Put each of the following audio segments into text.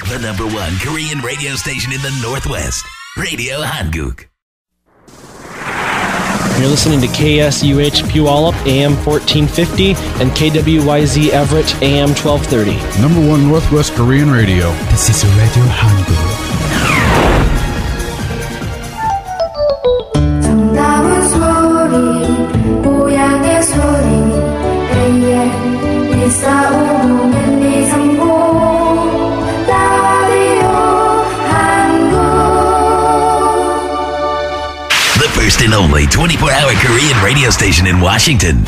The number one Korean radio station in the Northwest, Radio Hanguk. You're listening to KSUH Puyallup, AM 1450, and KWYZ Everett, AM 1230. Number one Northwest Korean radio. This is Radio Hanguk. 정다운 소리, 고향의 소리, AM 1450 라디오 한국. The first and only 24-hour Korean radio station in Washington,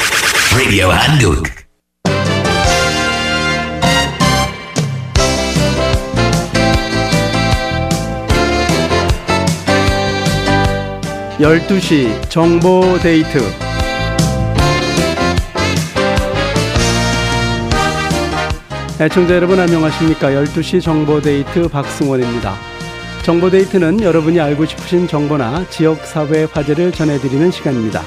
Radio Hanguk. (12시) 정보 데이트. 애청자 여러분 안녕하십니까? 12시 정보 데이트 박승원입니다. 정보 데이트는 여러분이 알고 싶으신 정보나 지역 사회 화제를 전해드리는 시간입니다.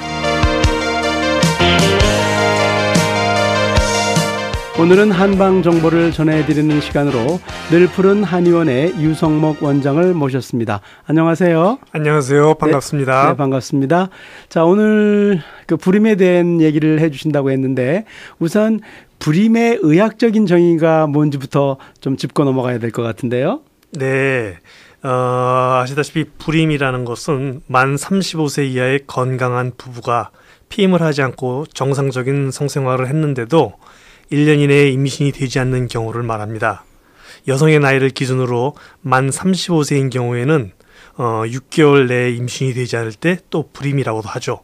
오늘은 한방 정보를 전해드리는 시간으로 늘 푸른 한의원의 유성목 원장을 모셨습니다. 안녕하세요. 안녕하세요. 반갑습니다. 네, 반갑습니다. 자, 오늘 그 불임에 대한 얘기를 해주신다고 했는데 우선 불임의 의학적인 정의가 뭔지부터 좀 짚고 넘어가야 될 것 같은데요. 네. 아시다시피 불임이라는 것은 만 35세 이하의 건강한 부부가 피임을 하지 않고 정상적인 성생활을 했는데도 1년 이내에 임신이 되지 않는 경우를 말합니다. 여성의 나이를 기준으로 만 35세인 경우에는 6개월 내에 임신이 되지 않을 때 또 불임이라고도 하죠.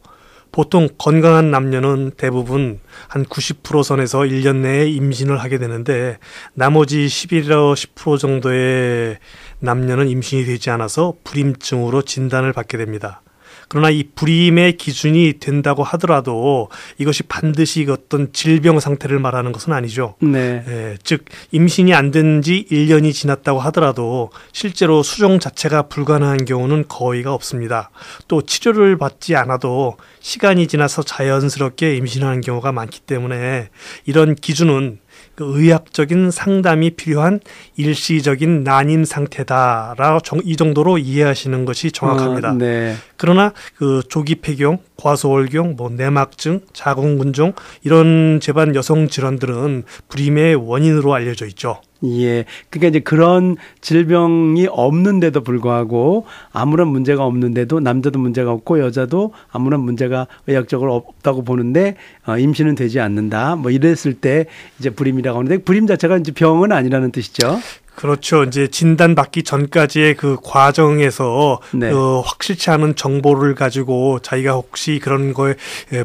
보통 건강한 남녀는 대부분 한 90% 선에서 1년 내에 임신을 하게 되는데 나머지 10% 정도의 남녀는 임신이 되지 않아서 불임증으로 진단을 받게 됩니다. 그러나 이 불임의 기준이 된다고 하더라도 이것이 반드시 어떤 질병 상태를 말하는 것은 아니죠. 네. 즉 임신이 안 된 지 1년이 지났다고 하더라도 실제로 수정 자체가 불가능한 경우는 거의가 없습니다. 또 치료를 받지 않아도 시간이 지나서 자연스럽게 임신하는 경우가 많기 때문에 이런 기준은 그 의학적인 상담이 필요한 일시적인 난임 상태다라고 이 정도로 이해하시는 것이 정확합니다. 네. 그러나 그 조기 폐경, 과소월경, 내막증, 자궁근종 이런 재반 여성 질환들은 불임의 원인으로 알려져 있죠. 예. 그러니까 이제 그런 질병이 없는데도 불구하고 아무런 문제가 없는데도 남자도 문제가 없고 여자도 아무런 문제가 의학적으로 없다고 보는데 임신은 되지 않는다. 이랬을 때 이제 불임이라고 하는데 불임 자체가 이제 병은 아니라는 뜻이죠. 그렇죠. 이제 진단받기 전까지의 그 과정에서 네. 확실치 않은 정보를 가지고 자기가 혹시 그런 거에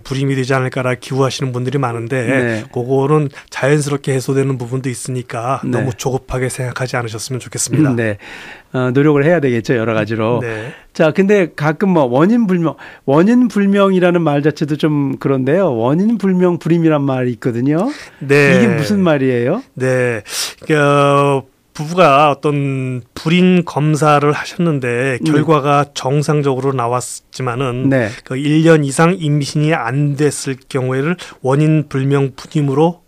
불임이 되지 않을까라 기우하시는 분들이 많은데 네. 그거는 자연스럽게 해소되는 부부분도 있으니까 네. 너무 조급하게 생각하지 않으셨으면 좋겠습니다. 네. 노력을 해야 되겠죠. 여러 가지로. 네. 자, 근데 가끔 원인 불명이라는 말 자체도 좀 그런데요. 원인 불명 불임이란 말이 있거든요. 네. 이게 무슨 말이에요? 네. 부부가 어떤 불임 검사를 하셨는데 결과가 정상적으로 나왔지만은 네. 그 1년 이상 임신이 안 됐을 경우에를 원인 불명 불임으로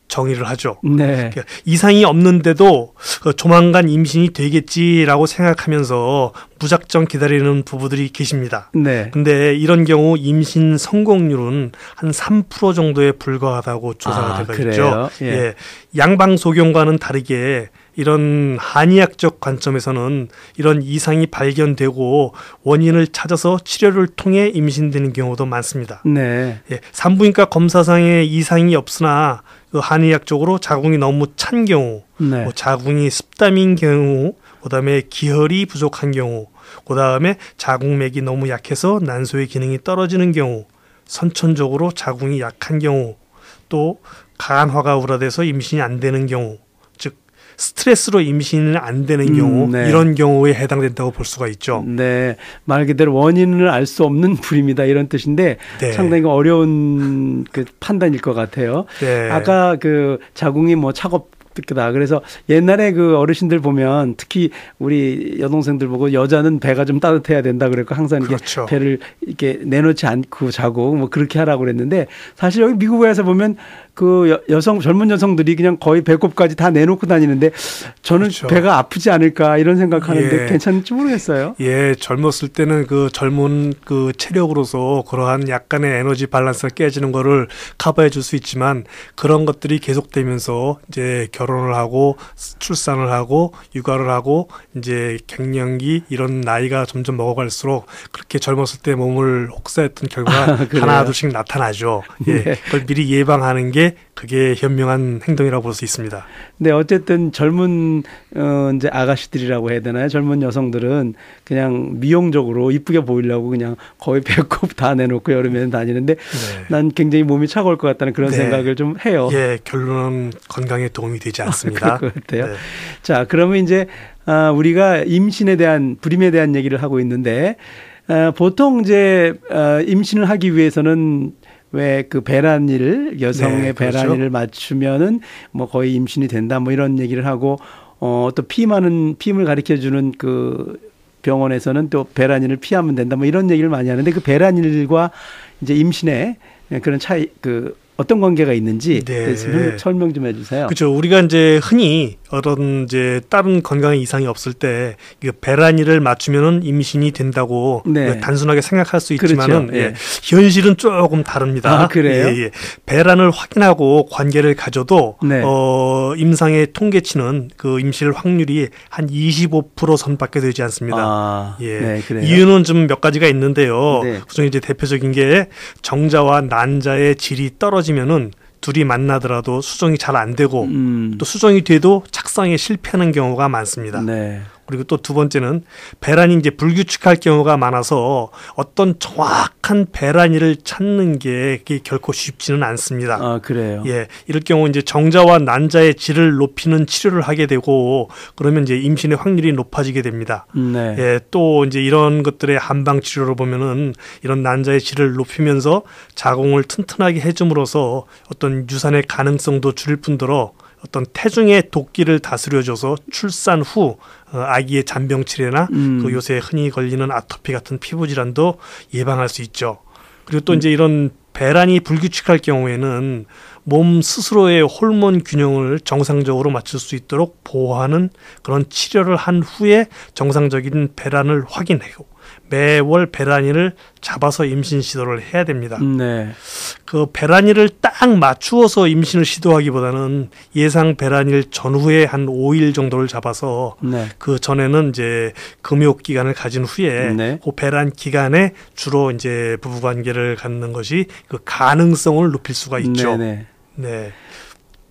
정의를 하죠. 네. 이상이 없는데도 조만간 임신이 되겠지라고 생각하면서 무작정 기다리는 부부들이 계십니다. 네. 근데 이런 경우 임신 성공률은 한 3% 정도에 불과하다고 조사가 되고 있죠. 예. 양방소견과는 다르게 이런 한의학적 관점에서는 이런 이상이 발견되고 원인을 찾아서 치료를 통해 임신되는 경우도 많습니다. 네. 산부인과 검사상에 이상이 없으나 그 한의학적으로 자궁이 너무 찬 경우, 네. 자궁이 습담인 경우, 그다음에 기혈이 부족한 경우, 그다음에 자궁맥이 너무 약해서 난소의 기능이 떨어지는 경우, 선천적으로 자궁이 약한 경우, 또 간화가 우라돼서 임신이 안 되는 경우, 즉 스트레스로 임신이 안 되는 경우 네. 이런 경우에 해당된다고 볼 수가 있죠. 네, 말 그대로 원인을 알 수 없는 불임이다 이런 뜻인데 네. 상당히 어려운 그 판단일 것 같아요. 네. 아까 그 자궁이 차갑다. 그래서 옛날에 그 어르신들 보면 특히 우리 여동생들 보고 여자는 배가 좀 따뜻해야 된다 그랬고 항상 이렇게 그렇죠. 배를 이렇게 내놓지 않고 자고 그렇게 하라고 그랬는데 사실 여기 미국에 와서 보면 그 젊은 여성들이 그냥 거의 배꼽까지 다 내놓고 다니는데 저는 그렇죠. 배가 아프지 않을까 이런 생각하는데 예. 괜찮을지 모르겠어요. 예, 젊었을 때는 그 젊은 그 체력으로서 그러한 약간의 에너지 밸런스가 깨지는 거를 커버해 줄 수 있지만 그런 것들이 계속되면서 이제 결혼을 하고 출산을 하고 육아를 하고 이제 갱년기 이런 나이가 점점 먹어갈수록 그렇게 젊었을 때 몸을 혹사했던 결과가 그래요? 하나 둘씩 나타나죠. 예, 네. 그걸 미리 예방하는 게 그게 현명한 행동이라고 볼 수 있습니다. 근데 어쨌든 젊은 이제 아가씨들이라고 해야 되나요? 젊은 여성들은 그냥 미용적으로 이쁘게 보이려고 그냥 거의 배꼽 다 내놓고 여름에는 다니는데 난 굉장히 몸이 차가울 것 같다는 그런 네. 생각을 좀 해요. 예, 결론은 건강에 도움이 되지 않습니다. 그럴 것 같아요. 네. 자, 그러면 이제 우리가 임신에 대한 불임에 대한 얘기를 하고 있는데 보통 이제 임신을 하기 위해서는 왜 그 배란일 여성의 네, 그렇죠. 배란일을 맞추면은 뭐 거의 임신이 된다 뭐 이런 얘기를 하고 또 피임을 가르쳐 주는 그 병원에서는 또 배란일을 피하면 된다 뭐 이런 얘기를 많이 하는데 그 배란일과 이제 임신에 그런 차이 그 어떤 관계가 있는지 네. 설명 좀 해주세요. 그렇죠. 우리가 이제 흔히 어떤 이제 다른 건강에 이상이 없을 때 배란일을 맞추면은 임신이 된다고 네. 단순하게 생각할 수 있지만은 그렇죠. 예. 현실은 조금 다릅니다. 아, 그래요? 예, 예. 배란을 확인하고 관계를 가져도 네. 임상의 통계치는 그 임실 확률이 한 25% 선밖에 되지 않습니다. 아, 예. 네, 그래요. 이유는 좀 몇 가지가 있는데요. 네. 그중 이제 대표적인 게 정자와 난자의 질이 떨어지면은 둘이 만나더라도 수정이 잘 안 되고 또 수정이 돼도 착상에 실패하는 경우가 많습니다. 네. 그리고 또 두 번째는 배란이 이제 불규칙할 경우가 많아서 어떤 정확한 배란일을 찾는 게 그게 결코 쉽지는 않습니다. 아, 그래요. 예, 이럴 경우 이제 정자와 난자의 질을 높이는 치료를 하게 되고 그러면 이제 임신의 확률이 높아지게 됩니다. 네. 예, 또 이제 이런 것들의 한방 치료로 보면은 이런 난자의 질을 높이면서 자궁을 튼튼하게 해줌으로써 어떤 유산의 가능성도 줄일 뿐더러 어떤 태중의 독기를 다스려줘서 출산 후 아기의 잔병 치레나 그 요새 흔히 걸리는 아토피 같은 피부 질환도 예방할 수 있죠. 그리고 또 이제 이런 배란이 불규칙할 경우에는 몸 스스로의 호르몬 균형을 정상적으로 맞출 수 있도록 보호하는 그런 치료를 한 후에 정상적인 배란을 확인하고 매월 배란일을 잡아서 임신 시도를 해야 됩니다. 네. 그 배란일을 딱 맞추어서 임신을 시도하기보다는 예상 배란일 전후에 한 5일 정도를 잡아서 네. 그 전에는 이제 금욕 기간을 가진 후에 네. 그 배란 기간에 주로 이제 부부 관계를 갖는 것이 그 가능성을 높일 수가 있죠. 네네. 네.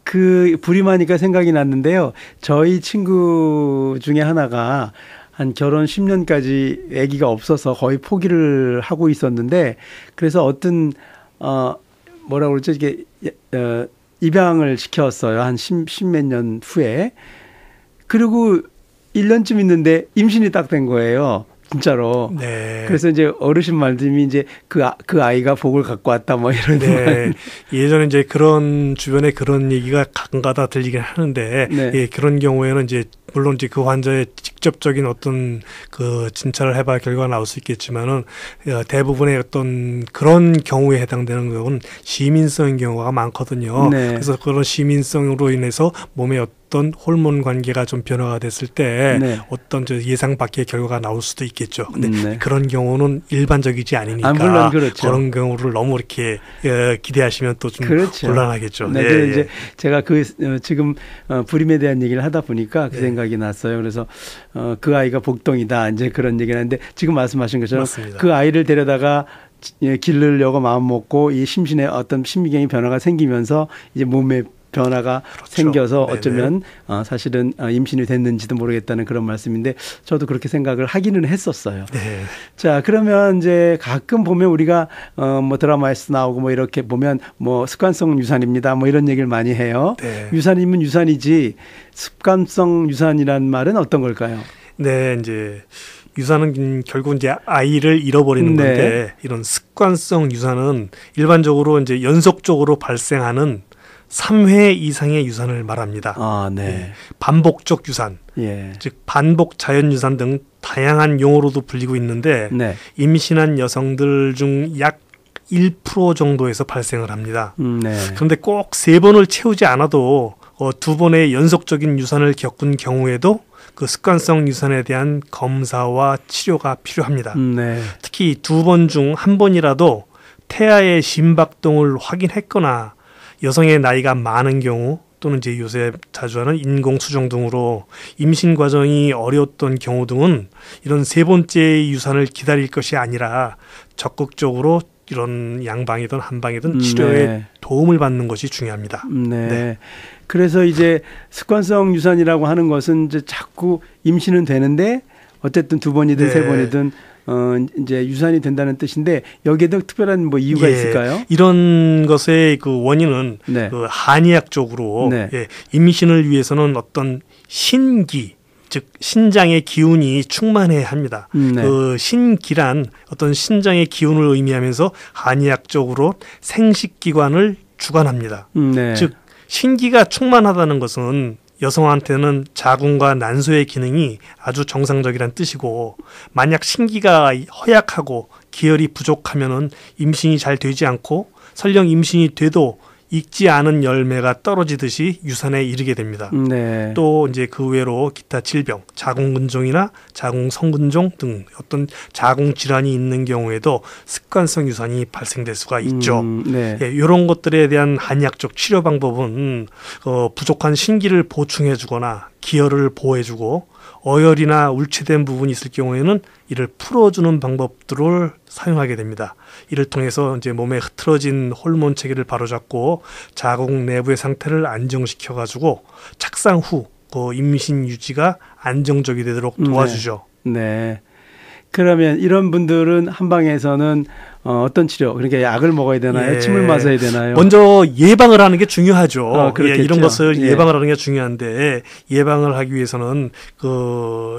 그 불임하니까 생각이 났는데요. 저희 친구 중에 하나가 한 결혼 10년까지 아기가 없어서 거의 포기를 하고 있었는데 그래서 어떤 뭐라 그러죠? 이게 입양을 시켰어요. 한 10몇 년 후에. 그리고 1년쯤 있는데 임신이 딱 된 거예요. 진짜로. 네. 그래서 이제 어르신 말씀이 이제 그 아이가 복을 갖고 왔다 뭐 이런. 네. 예전에 이제 그런 주변에 그런 얘기가 가끔가다 들리긴 하는데 네. 예, 그런 경우에는 이제 물론 이제 그 환자의 직접적인 어떤 그 진찰을 해봐야 결과가 나올 수 있겠지만은 대부분의 어떤 그런 경우에 해당되는 경우는 시민성인 경우가 많거든요. 네. 그래서 그런 시민성으로 인해서 몸에 어떤 호르몬 관계가 좀 변화가 됐을 때 네. 어떤 저 예상 밖의 결과가 나올 수도 있겠죠. 근데 네. 그런 경우는 일반적이지 않으니까 물론 그렇죠. 그런 경우를 너무 이렇게 기대하시면 또 좀 그렇죠. 곤란하겠죠. 네, 예, 이제 예. 제가 지금 불임에 대한 얘기를 하다 보니까 그 네. 생각이 났어요. 그래서 그 아이가 복덩이다 이제 그런 얘기를 하는데 지금 말씀하신 것처럼 맞습니다. 그 아이를 데려다가 기르려고 마음 먹고 이 심신에 어떤 심미경의 변화가 생기면서 이제 몸에 변화가 그렇죠. 생겨서 네네. 어쩌면 사실은 임신이 됐는지도 모르겠다는 그런 말씀인데 저도 그렇게 생각을 하기는 했었어요. 네. 자, 그러면 이제 가끔 보면 우리가 뭐 드라마에서 나오고 뭐 이렇게 보면 뭐 습관성 유산입니다. 뭐 이런 얘기를 많이 해요. 네. 유산이면 유산이지 습관성 유산이란 말은 어떤 걸까요? 네, 이제 유산은 결국 이제 아이를 잃어버리는 네. 건데 이런 습관성 유산은 일반적으로 이제 연속적으로 발생하는 3회 이상의 유산을 말합니다. 아, 네. 반복적 유산, 예. 즉 반복 자연 유산 등 다양한 용어로도 불리고 있는데 네. 임신한 여성들 중 약 1% 정도에서 발생을 합니다. 네. 그런데 꼭 3번을 채우지 않아도 2번의 연속적인 유산을 겪은 경우에도 그 습관성 유산에 대한 검사와 치료가 필요합니다. 네. 특히 2번 중 1번이라도 태아의 심박동을 확인했거나 여성의 나이가 많은 경우 또는 이제 요새 자주 하는 인공수정 등으로 임신 과정이 어려웠던 경우 등은 이런 3번째 유산을 기다릴 것이 아니라 적극적으로 이런 양방이든 한방이든 치료에 네. 도움을 받는 것이 중요합니다. 네. 네. 그래서 이제 습관성 유산이라고 하는 것은 이제 자꾸 임신은 되는데 어쨌든 2번이든 네. 3번이든 이제 유산이 된다는 뜻인데 여기에도 특별한 뭐 이유가 있을까요? 이런 것의 그 원인은 네. 그 한의학적으로 네. 임신을 위해서는 어떤 신기 즉 신장의 기운이 충만해야 합니다. 네. 그 신기란 어떤 신장의 기운을 의미하면서 한의학적으로 생식기관을 주관합니다. 네. 즉 신기가 충만하다는 것은 여성한테는 자궁과 난소의 기능이 아주 정상적이란 뜻이고 만약 신기가 허약하고 기혈이 부족하면은 임신이 잘 되지 않고 설령 임신이 돼도 익지 않은 열매가 떨어지듯이 유산에 이르게 됩니다. 네. 또 이제 그 외로 기타 질병, 자궁근종이나 자궁성근종 등 어떤 자궁 질환이 있는 경우에도 습관성 유산이 발생될 수가 있죠. 네. 이런 것들에 대한 한의학적 치료 방법은 부족한 신기를 보충해주거나 기혈을 보호해주고 어혈이나 울체된 부분이 있을 경우에는 이를 풀어주는 방법들을 사용하게 됩니다. 이를 통해서 이제 몸에 흐트러진 호르몬 체계를 바로잡고 자궁 내부의 상태를 안정시켜가지고 착상 후 그 임신 유지가 안정적이 되도록 도와주죠. 네. 그러면 이런 분들은 한방에서는 어떤 치료? 그러니까 약을 먹어야 되나요? 침을 맞아야 되나요? 먼저 예방을 하는 게 중요하죠. 그렇겠죠. 이런 것을 예. 예방을 하는 게 중요한데 예방을 하기 위해서는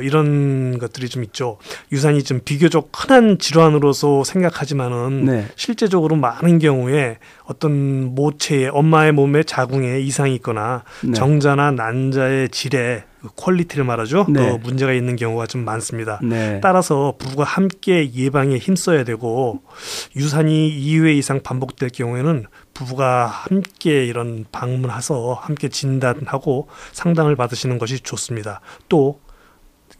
이런 것들이 좀 있죠. 유산이 좀 비교적 흔한 질환으로서 생각하지만은 네. 실제적으로 많은 경우에 어떤 모체에 엄마의 몸에 자궁에 이상이 있거나 네. 정자나 난자의 질에 퀄리티를 말하죠. 네. 문제가 있는 경우가 좀 많습니다. 네. 따라서 부부가 함께 예방에 힘써야 되고 유산이 2회 이상 반복될 경우에는 부부가 함께 이런 방문해서 함께 진단하고 상담을 받으시는 것이 좋습니다. 또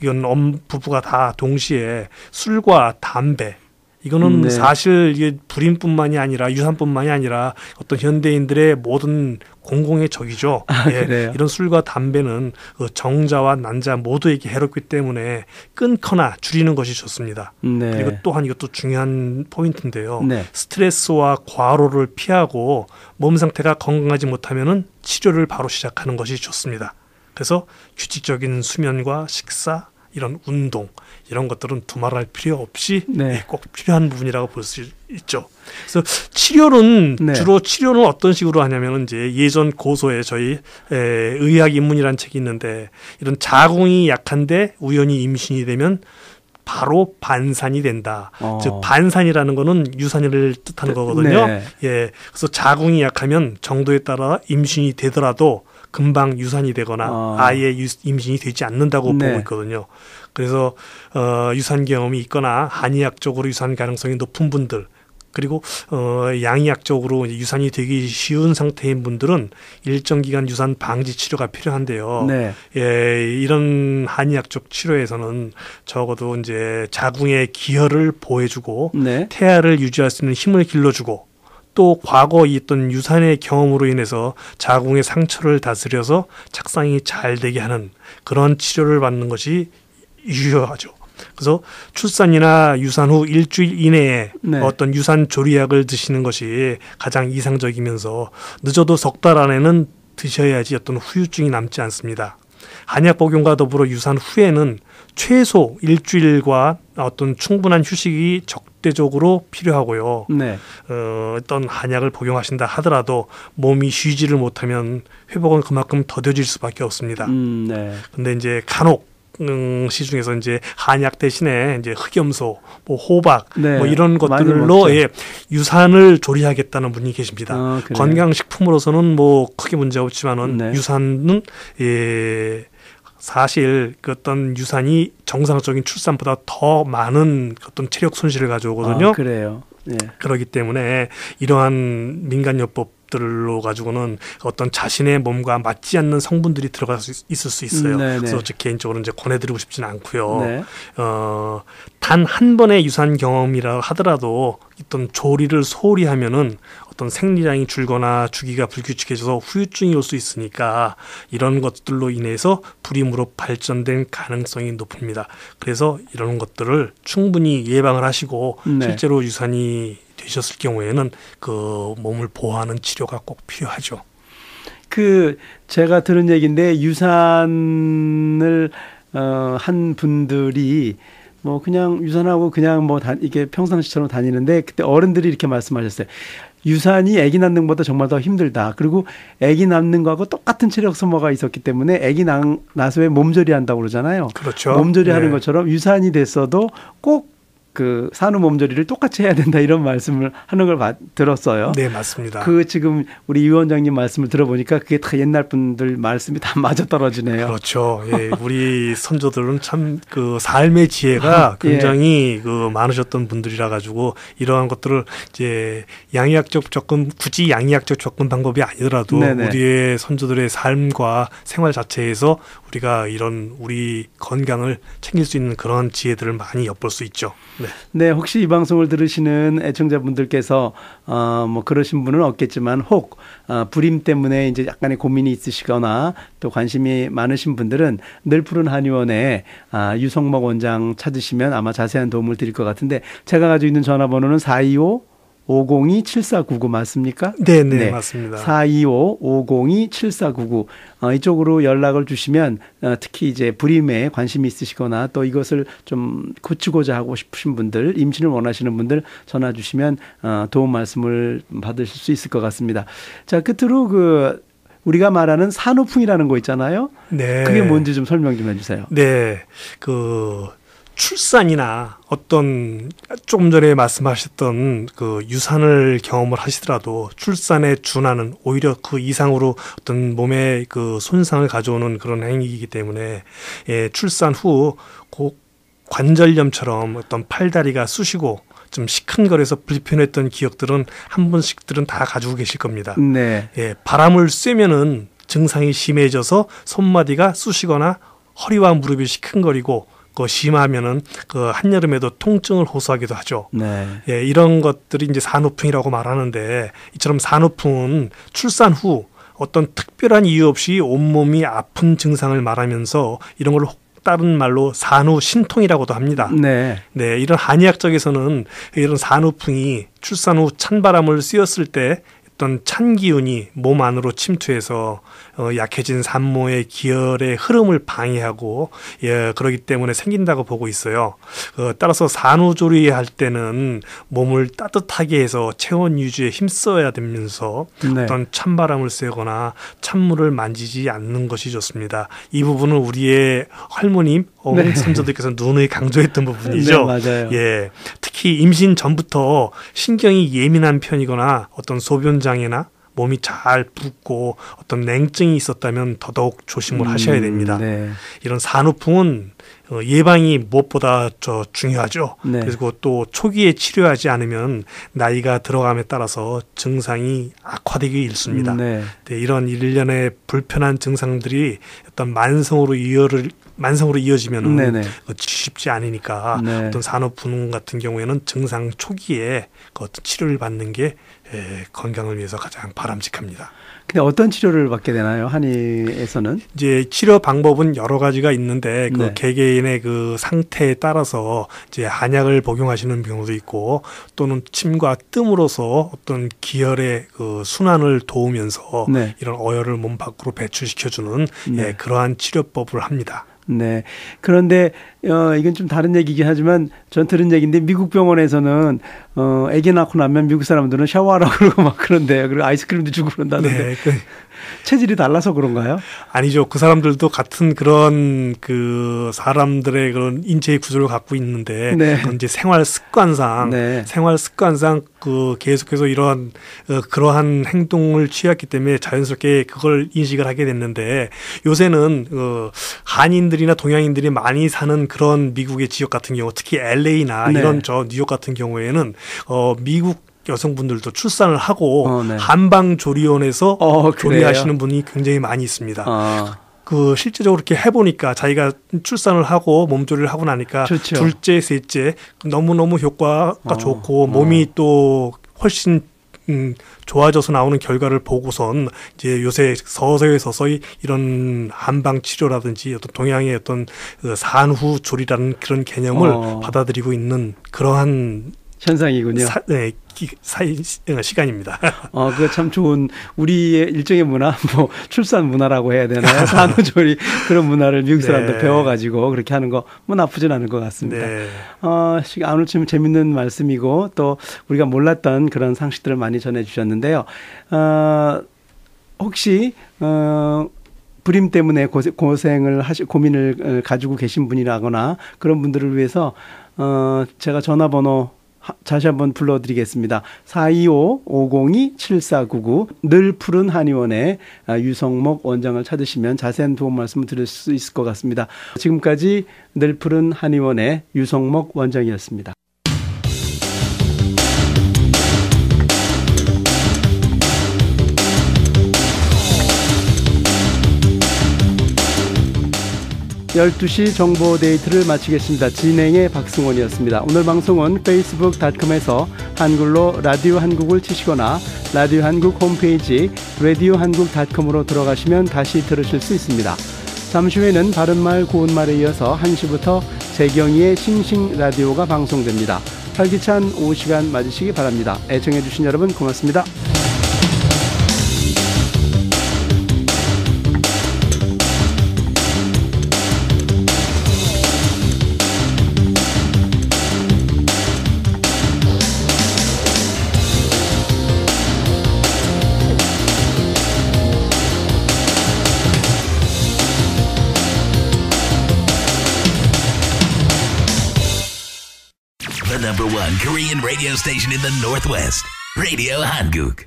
이건 부부가 다 동시에 술과 담배 이거는 네. 사실 이게 불임뿐만이 아니라 유산뿐만이 아니라 어떤 현대인들의 모든 공공의 적이죠. 그래요? 이런 술과 담배는 정자와 난자 모두에게 해롭기 때문에 끊거나 줄이는 것이 좋습니다. 네. 그리고 또한 이것도 중요한 포인트인데요. 네. 스트레스와 과로를 피하고 몸 상태가 건강하지 못하면은 치료를 바로 시작하는 것이 좋습니다. 그래서 규칙적인 수면과 식사, 이런 운동 이런 것들은 두말할 필요 없이 네. 꼭 필요한 부분이라고 볼 수 있죠. 그래서 치료는 네. 주로 치료는 어떤 식으로 하냐면은 이제 예전 고소에 저희 의학 입문이라는 책이 있는데 이런 자궁이 약한데 우연히 임신이 되면 바로 반산이 된다. 즉 반산이라는 거는 유산을 뜻하는 거거든요. 네. 예, 그래서 자궁이 약하면 정도에 따라 임신이 되더라도 금방 유산이 되거나 아예 임신이 되지 않는다고 네. 보고 있거든요. 그래서 유산 경험이 있거나 한의학적으로 유산 가능성이 높은 분들 그리고 양의학적으로 유산이 되기 쉬운 상태인 분들은 일정 기간 유산 방지 치료가 필요한데요. 네. 예, 이런 한의학적 치료에서는 적어도 이제 자궁의 기혈을 보호해주고 네. 태아를 유지할 수 있는 힘을 길러주고 또 과거 있던 유산의 경험으로 인해서 자궁의 상처를 다스려서 착상이 잘 되게 하는 그런 치료를 받는 것이 유효하죠. 그래서 출산이나 유산 후 일주일 이내에 네. 어떤 유산 조리약을 드시는 것이 가장 이상적이면서 늦어도 석 달 안에는 드셔야지 어떤 후유증이 남지 않습니다. 한약 복용과 더불어 유산 후에는 최소 일주일과 어떤 충분한 휴식이 적대적으로 필요하고요. 네. 어떤 한약을 복용하신다 하더라도 몸이 쉬지를 못하면 회복은 그만큼 더뎌질 수밖에 없습니다. 네. 근데 이제 간혹 시중에서 이제 한약 대신에 이제 흑염소, 뭐 호박, 네, 뭐 이런 많이 것들로 먹죠. 예, 유산을 조리하겠다는 분이 계십니다. 그래요? 건강식품으로서는 뭐 크게 문제 없지만은 네. 유산은 사실 그 어떤 유산이 정상적인 출산보다 더 많은 어떤 체력 손실을 가져오거든요. 그래요. 네. 그렇기 때문에 이러한 민간요법들로 가지고는 어떤 자신의 몸과 맞지 않는 성분들이 들어갈 수 있을 수 있어요. 그래서 개인적으로 이제 권해드리고 싶지는 않고요. 네. 단 한 번의 유산 경험이라 하더라도 어떤 조리를 소홀히 하면은 어떤 생리량이 줄거나 주기가 불규칙해져서 후유증이 올 수 있으니까 이런 것들로 인해서 불임으로 발전된 가능성이 높습니다. 그래서 이런 것들을 충분히 예방을 하시고 네. 실제로 유산이 되셨을 경우에는 그 몸을 보호하는 치료가 꼭 필요하죠. 제가 들은 얘기인데 유산을 한 분들이 뭐 그냥 유산하고 그냥 뭐 이게 평상시처럼 다니는데 그때 어른들이 이렇게 말씀하셨어요. 유산이 아기 낳는 것보다 정말 더 힘들다. 그리고 아기 낳는 거하고 똑같은 체력 소모가 있었기 때문에 아기 나서 왜 몸조리 한다고 그러잖아요. 그렇죠. 몸조리 하는 네. 것처럼 유산이 됐어도 꼭 그 산후 몸조리를 똑같이 해야 된다 이런 말씀을 하는 걸 들었어요. 네, 맞습니다. 지금 우리 유 원장님 말씀을 들어보니까 그게 다 옛날 분들 말씀이 다 맞아떨어지네요. 그렇죠. 예, 우리 선조들은 참 그 삶의 지혜가 굉장히 그 많으셨던 분들이라 가지고 이러한 것들을 이제 양의학적 접근, 굳이 양의학적 접근 방법이 아니더라도 네네. 우리의 선조들의 삶과 생활 자체에서 우리가 이런 우리 건강을 챙길 수 있는 그런 지혜들을 많이 엿볼 수 있죠. 네. 네, 혹시 이 방송을 들으시는 애청자분들께서 뭐 그러신 분은 없겠지만 혹 불임 때문에 이제 약간의 고민이 있으시거나 또 관심이 많으신 분들은 늘 푸른 한의원에 유성목 원장 찾으시면 아마 자세한 도움을 드릴 것 같은데 제가 가지고 있는 전화번호는 425-502-7499 맞습니까? 네, 맞습니다. 425-502-7499 이쪽으로 연락을 주시면 특히 이제 불임에 관심이 있으시거나 또 이것을 좀 고치고자 하고 싶으신 분들, 임신을 원하시는 분들 전화 주시면 도움 말씀을 받으실 수 있을 것 같습니다. 자, 끝으로 우리가 말하는 산후풍이라는 거 있잖아요. 네. 그게 뭔지 좀 설명 좀 해주세요. 네, 출산이나 어떤 조금 전에 말씀하셨던 그 유산을 경험을 하시더라도 출산에 준하는 오히려 그 이상으로 어떤 몸에 그 손상을 가져오는 그런 행위이기 때문에 출산 후 관절염처럼 어떤 팔다리가 쑤시고 좀 시큰거려서 불편했던 기억들은 한 번씩들은 다 가지고 계실 겁니다. 네. 바람을 쐬면은 증상이 심해져서 손마디가 쑤시거나 허리와 무릎이 시큰거리고 심하면은 한여름에도 통증을 호소하기도 하죠. 네. 이런 것들이 이제 산후풍이라고 말하는데 이처럼 산후풍은 출산 후 어떤 특별한 이유 없이 온몸이 아픈 증상을 말하면서 이런 걸 다른 말로 산후 신통이라고도 합니다. 네. 네, 이런 한의학적에서는 이런 산후풍이 출산 후 찬바람을 쐬었을 때 어떤 찬 기운이 몸 안으로 침투해서 약해진 산모의 기혈의 흐름을 방해하고 그러기 때문에 생긴다고 보고 있어요. 따라서 산후조리할 때는 몸을 따뜻하게 해서 체온 유지에 힘써야 되면서 네. 어떤 찬바람을 쐬거나 찬물을 만지지 않는 것이 좋습니다. 이 부분은 우리의 할머님, 네. 선조들께서 누누이 강조했던 부분이죠. 네, 맞아요. 예, 특히 임신 전부터 신경이 예민한 편이거나 어떤 소변장애나 몸이 잘 붓고 어떤 냉증이 있었다면 더더욱 조심을 하셔야 됩니다. 네. 이런 산후풍은 예방이 무엇보다 중요하죠. 네. 그리고 또 초기에 치료하지 않으면 나이가 들어감에 따라서 증상이 악화되기 일쑤입니다. 네. 네, 이런 일련의 불편한 증상들이 어떤 만성으로 이어지면은 쉽지 않으니까 네. 어떤 산후풍 같은 경우에는 증상 초기에 어떤 치료를 받는 게 건강을 위해서 가장 바람직합니다. 근데 어떤 치료를 받게 되나요? 한의에서는? 이제 치료 방법은 여러 가지가 있는데 네. 개개인의 그 상태에 따라서 이제 한약을 복용하시는 경우도 있고 또는 침과 뜸으로써 어떤 기혈의 그 순환을 도우면서 네. 이런 어혈을 몸 밖으로 배출시켜주는 네. 그러한 치료법을 합니다. 네. 그런데 이건 좀 다른 얘기긴 하지만 전 들은 얘기인데 미국 병원에서는 아기 낳고 나면 미국 사람들은 샤워하라고 그러고 막 그런데요. 그리고 아이스크림도 주고 그런다는데. 네. 체질이 달라서 그런가요? 아니죠. 그 사람들도 같은 그런 그 사람들의 그런 인체의 구조를 갖고 있는데 네. 그건 이제 생활 습관상 그 계속해서 이러한 그러한 행동을 취했기 때문에 자연스럽게 그걸 인식을 하게 됐는데 요새는 한인들이나 동양인들이 많이 사는 그런 미국의 지역 같은 경우 특히 LA나 네. 이런 저 뉴욕 같은 경우에는 미국 여성분들도 출산을 하고 네. 한방조리원에서 그래요? 조리하시는 분이 굉장히 많이 있습니다. 그 실제적으로 이렇게 해보니까 자기가 출산을 하고 몸조리를 하고 나니까 좋죠. 둘째, 셋째 너무너무 효과가 좋고 몸이 또 훨씬 좋아져서 나오는 결과를 보고선 이제 요새 서서히 이런 한방 치료라든지 어떤 동양의 어떤 산후 조리라는 그런 개념을 받아들이고 있는 그러한 현상이군요. 시간입니다. 그거 참 좋은 우리의 일종의 문화, 뭐 출산 문화라고 해야 되나요? 산후조리 그런 문화를 미국 사람들 네. 배워가지고 그렇게 하는 거 뭐 나쁘진 않을 것 같습니다. 네. 오늘 좀 재밌는 말씀이고 또 우리가 몰랐던 그런 상식들을 많이 전해주셨는데요. 혹시 불임 때문에 고민을 가지고 계신 분이라거나 그런 분들을 위해서 제가 전화번호 다시 한번 불러드리겠습니다. 425-502-7499 늘 푸른 한의원의 유성목 원장을 찾으시면 자세한 도움 말씀을 드릴 수 있을 것 같습니다. 지금까지 늘 푸른 한의원의 유성목 원장이었습니다. (12시) 정보 데이트를 마치겠습니다. 진행의 박승원이었습니다. 오늘 방송은 facebook.com에서 한글로 라디오 한국을 치시거나 라디오 한국 홈페이지 radiohangook.com으로 들어가시면 다시 들으실 수 있습니다. 잠시 후에는 바른말 고운말에 이어서 1시부터 재경이의 싱싱 라디오가 방송됩니다. 활기찬 오후 시간 맞으시기 바랍니다. 애청해 주신 여러분 고맙습니다. The #1 Korean radio station in the Northwest, Radio Hanguk.